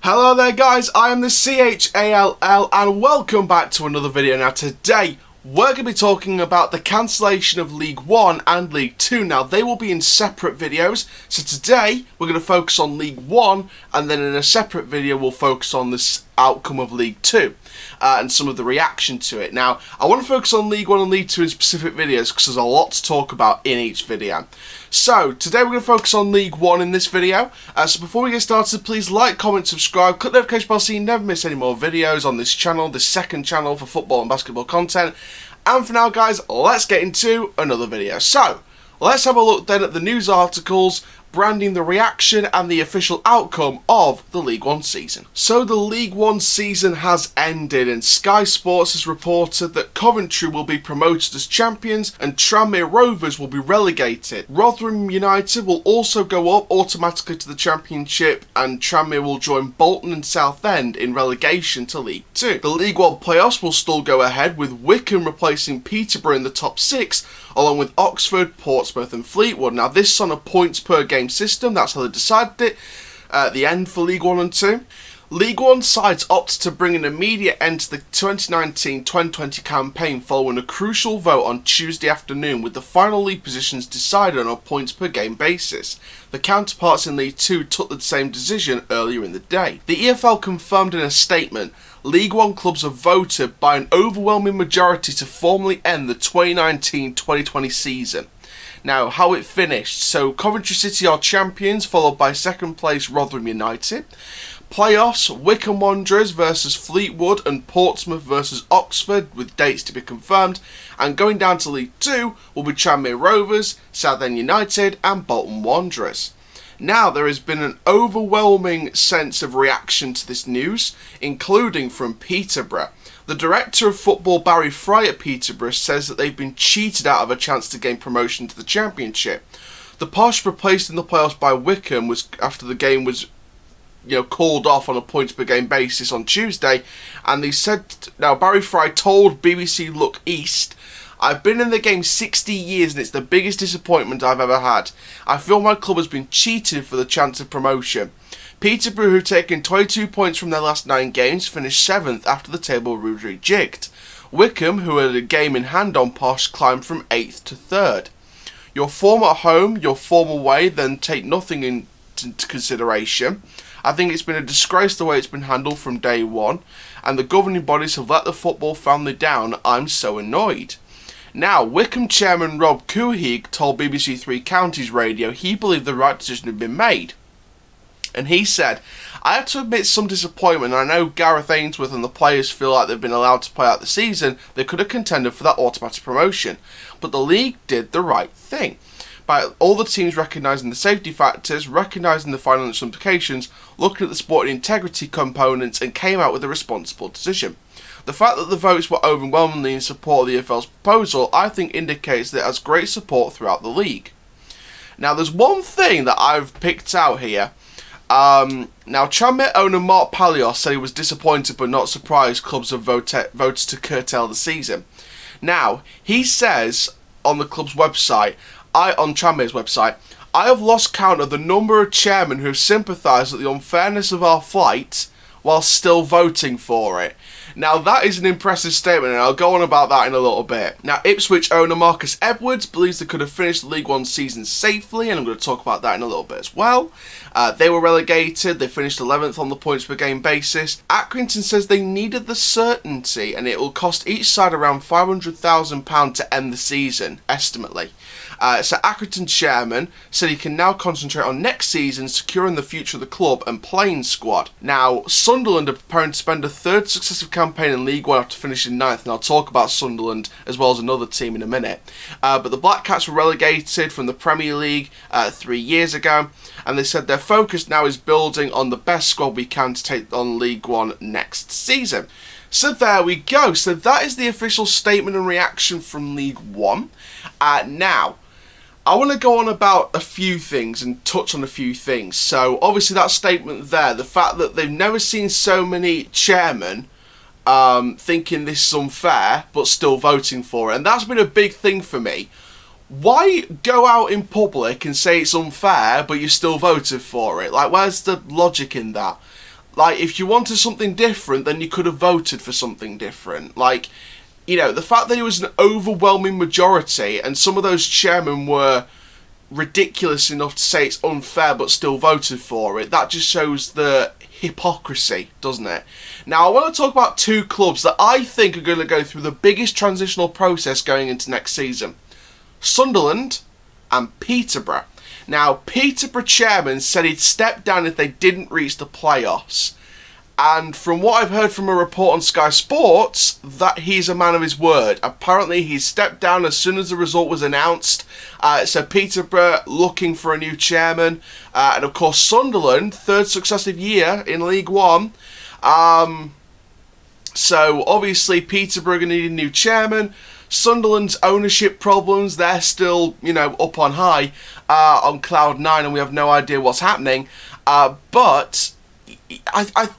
Hello there guys, I am the CHALL and welcome back to another video. Now today we're going to be talking about the cancellation of League One and League Two. Now they will be in separate videos, so today we're going to focus on League One and then in a separate video we'll focus on this outcome of League Two and some of the reaction to it. Now I want to focus on League One and League Two in specific videos because there's a lot to talk about in each video. So today we're going to focus on League One in this video. So before we get started, please like, comment, subscribe, click the notification bell so you never miss any more videos on this channel, this second channel for football and basketball content. And for now guys, let's get into another video. So let's have a look then at the news articles branding the reaction and the official outcome of the League One season. So the League One season has ended and Sky Sports has reported that Coventry will be promoted as champions and Tranmere Rovers will be relegated. Rotherham United will also go up automatically to the Championship and Tranmere will join Bolton and Southend in relegation to League Two. The League One playoffs will still go ahead with Wycombe replacing Peterborough in the top six along with Oxford, Portsmouth and Fleetwood. Now this is on a points per game system, that's how they decided it at the end for League One and Two. League One sides opted to bring an immediate end to the 2019-2020 campaign following a crucial vote on Tuesday afternoon with the final league positions decided on a points per game basis. The counterparts in League Two took the same decision earlier in the day. The EFL confirmed in a statement, League One clubs have voted by an overwhelming majority to formally end the 2019-2020 season. Now, how it finished. So, Coventry City are champions, followed by second place Rotherham United. Playoffs, Wycombe Wanderers versus Fleetwood and Portsmouth versus Oxford, with dates to be confirmed. And going down to League Two will be Tranmere Rovers, Southend United and Bolton Wanderers. Now, there has been an overwhelming sense of reaction to this news, including from Peterborough. The director of football, Barry Fry at Peterborough, says that they've been cheated out of a chance to gain promotion to the Championship. The Posh were placed in the playoffs by Wycombe was after the game was called off on a points per game basis on Tuesday, and they said, now Barry Fry told BBC Look East, I've been in the game 60 years and it's the biggest disappointment I've ever had. I feel my club has been cheated for the chance of promotion. Peterborough, who've taken 22 points from their last 9 games, finished 7th after the table was rejigged. Wycombe, who had a game in hand on Posh, climbed from 8th to 3rd. Your form at home, your form away, then take nothing into consideration. I think it's been a disgrace the way it's been handled from day one, and the governing bodies have let the football family down. I'm so annoyed. Now, Wycombe chairman Rob Couhig told BBC Three Counties Radio he believed the right decision had been made. And he said, I have to admit some disappointment, and I know Gareth Ainsworth and the players feel like they've been allowed to play out the season. They could have contended for that automatic promotion. But the league did the right thing. By all the teams recognising the safety factors, recognising the financial implications, looking at the sporting integrity components and came out with a responsible decision. The fact that the votes were overwhelmingly in support of the EFL's proposal, I think indicates that it has great support throughout the league. Now there's one thing that I've picked out here. Now, Tranmere owner Mark Palios said he was disappointed but not surprised clubs have voted to curtail the season. Now, he says on the club's website, on Tranmere's website, I have lost count of the number of chairmen who have sympathised with the unfairness of our flight while still voting for it. Now that is an impressive statement and I'll go on about that in a little bit. Now Ipswich owner Marcus Edwards believes they could have finished the League One season safely, and I'm going to talk about that in a little bit as well. They were relegated, they finished 11th on the points per game basis. Accrington says they needed the certainty and it will cost each side around £500,000 to end the season, estimately. So Accrington chairman said he can now concentrate on next season, securing the future of the club and playing squad. Now Sunderland are preparing to spend a third successive campaign in League One after finishing 9th, and I'll talk about Sunderland as well as another team in a minute. But the Black Cats were relegated from the Premier League 3 years ago, and they said their focus now is building on the best squad we can to take on League One next season. So there we go. So that is the official statement and reaction from League One. Now, I want to go on about a few things and touch on a few things. So obviously that statement there, the fact that they've never seen so many chairmen thinking this is unfair but still voting for it, and that's been a big thing for me. Why go out in public and say it's unfair but you still voted for it? Like, where's the logic in that? Like, if you wanted something different, then you could have voted for something different. Like, you know, the fact that it was an overwhelming majority and some of those chairmen were ridiculous enough to say it's unfair but still voted for it, that just shows the hypocrisy, doesn't it? Now, I want to talk about two clubs that I think are going to go through the biggest transitional process going into next season. Sunderland and Peterborough. Now, Peterborough chairman said he'd step down if they didn't reach the playoffs. And from what I've heard from a report on Sky Sports, that he's a man of his word. Apparently, he stepped down as soon as the result was announced. So Peterborough looking for a new chairman. And of course, Sunderland, third successive year in League One. So obviously, Peterborough are going to need a new chairman. Sunderland's ownership problems, they're still, you know, up on high, on cloud nine, and we have no idea what's happening. But I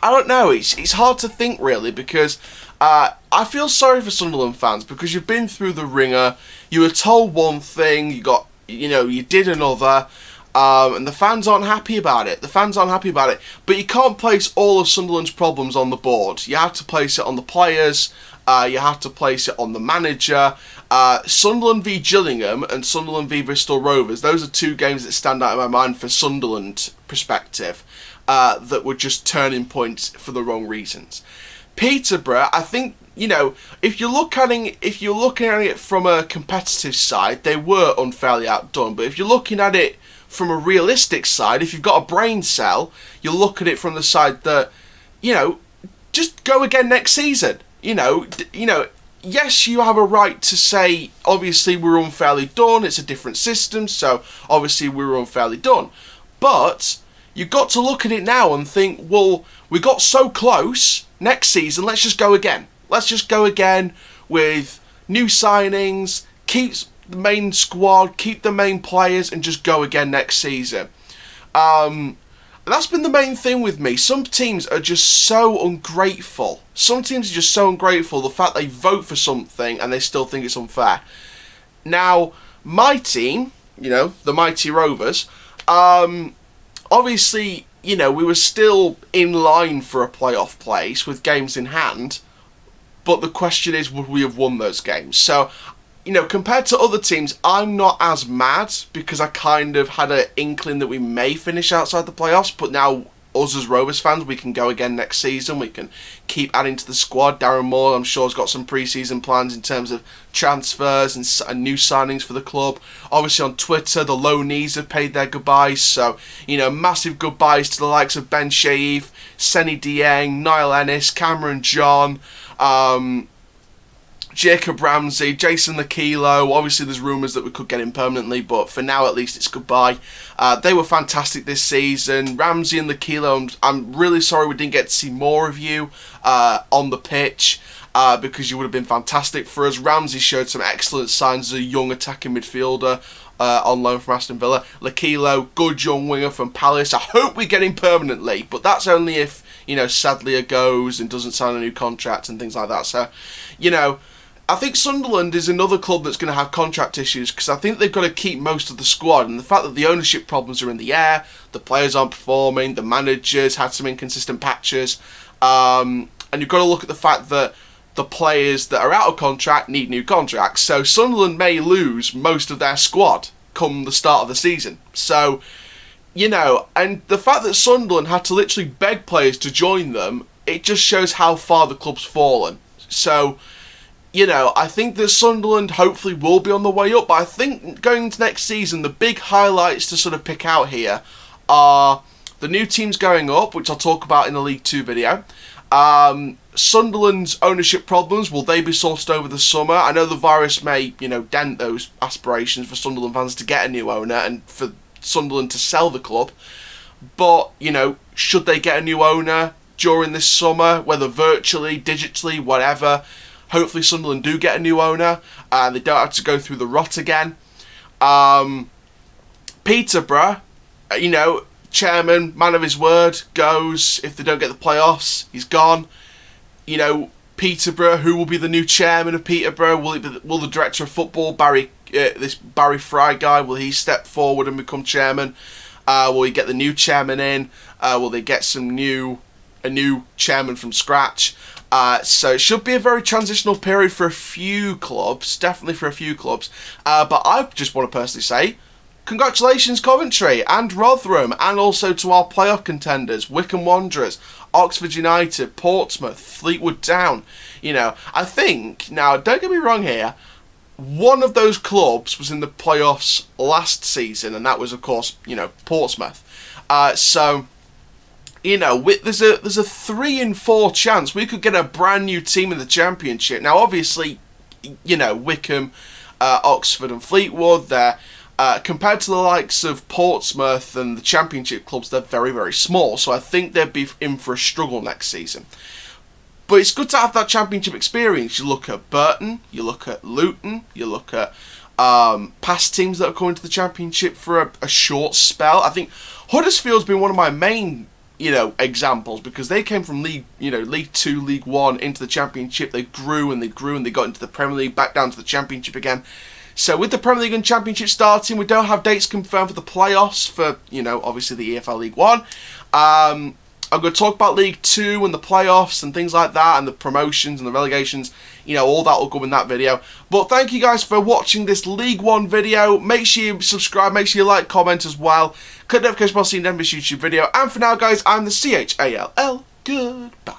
don't know. It's hard to think really, because I feel sorry for Sunderland fans, because you've been through the ringer. You were told one thing, you did another, and the fans aren't happy about it. But you can't place all of Sunderland's problems on the board. You have to place it on the players. You have to place it on the manager. Sunderland v Gillingham and Sunderland v Bristol Rovers. Those are two games that stand out in my mind for Sunderland perspective. That were just turning points for the wrong reasons. Peterborough, I think, if you're looking at it from a competitive side, they were unfairly outdone. But if you're looking at it from a realistic side, if you've got a brain cell, you'll look at it from the side that, just go again next season. Yes, you have a right to say, obviously, we're unfairly done. It's a different system, so obviously we're unfairly done. But you've got to look at it now and think, well, we got so close. Next season, let's just go again. Let's just go again with new signings, keep the main squad, keep the main players, and just go again next season. That's been the main thing with me. Some teams are just so ungrateful. The fact they vote for something and they still think it's unfair. Now, my team, the Mighty Rovers, obviously, we were still in line for a playoff place with games in hand, but the question is, would we have won those games? So, compared to other teams, I'm not as mad, because I kind of had an inkling that we may finish outside the playoffs, but now, us as Rovers fans, we can go again next season. We can keep adding to the squad. Darren Moore, I'm sure, has got some pre-season plans in terms of transfers and new signings for the club. Obviously, on Twitter, the loanees have paid their goodbyes. So, massive goodbyes to the likes of Ben Shaif, Senny Dieng, Niall Ennis, Cameron John, Jacob Ramsey, Jason Lakilo. Obviously, there's rumours that we could get him permanently, but for now, at least, it's goodbye. They were fantastic this season. Ramsey and Lakilo, I'm really sorry we didn't get to see more of you on the pitch, because you would have been fantastic for us. Ramsey showed some excellent signs as a young attacking midfielder on loan from Aston Villa. Lakilo, good young winger from Palace. I hope we get him permanently, but that's only if, Sadlier goes and doesn't sign a new contract and things like that. So, I think Sunderland is another club that's going to have contract issues, because I think they've got to keep most of the squad, and the fact that the ownership problems are in the air, the players aren't performing, the managers had some inconsistent patches, and you've got to look at the fact that the players that are out of contract need new contracts. So Sunderland may lose most of their squad come the start of the season. So, and the fact that Sunderland had to literally beg players to join them, it just shows how far the club's fallen. So, I think that Sunderland hopefully will be on the way up, but I think going into next season, the big highlights to sort of pick out here are the new teams going up, which I'll talk about in the League 2 video. Sunderland's ownership problems, will they be sorted over the summer? I know the virus may, dent those aspirations for Sunderland fans to get a new owner and for Sunderland to sell the club. But, should they get a new owner during this summer, whether virtually, digitally, whatever? Hopefully Sunderland do get a new owner and they don't have to go through the rot again. Peterborough, chairman, man of his word, goes. If they don't get the playoffs, he's gone. Peterborough, who will be the new chairman of Peterborough? Will the director of football, Barry Fry guy, will he step forward and become chairman? Will we get the new chairman in? Will they get a new chairman from scratch? So it should be a very transitional period for a few clubs, definitely for a few clubs. But I just want to personally say, congratulations Coventry and Rotherham, and also to our playoff contenders, Wycombe Wanderers, Oxford United, Portsmouth, Fleetwood Town. You know, I think, now don't get me wrong here, one of those clubs was in the playoffs last season, and that was, of course, you know, Portsmouth. So, you know, there's a 3 in 4 chance we could get a brand new team in the Championship. Now, obviously, you know, Wycombe, Oxford and Fleetwood, they're, compared to the likes of Portsmouth and the Championship clubs, they're very, very small. So I think they'd be in for a struggle next season. But it's good to have that Championship experience. You look at Burton, you look at Luton, you look at past teams that are coming to the Championship for a short spell. I think Huddersfield's been one of my main, you know, examples, because they came from League 2, League One into the Championship. They grew and they grew and they got into the Premier League, back down to the Championship again. So with the Premier League and Championship starting, we don't have dates confirmed for the playoffs for, you know, obviously the EFL League One. I'm going to talk about League 2 and the playoffs and things like that, and the promotions and the relegations. You know, all that will go in that video. But thank you guys for watching this League 1 video. Make sure you subscribe, make sure you like, comment as well. Click the notification bell so you never miss a YouTube video. And for now, guys, I'm the CHALL. Goodbye.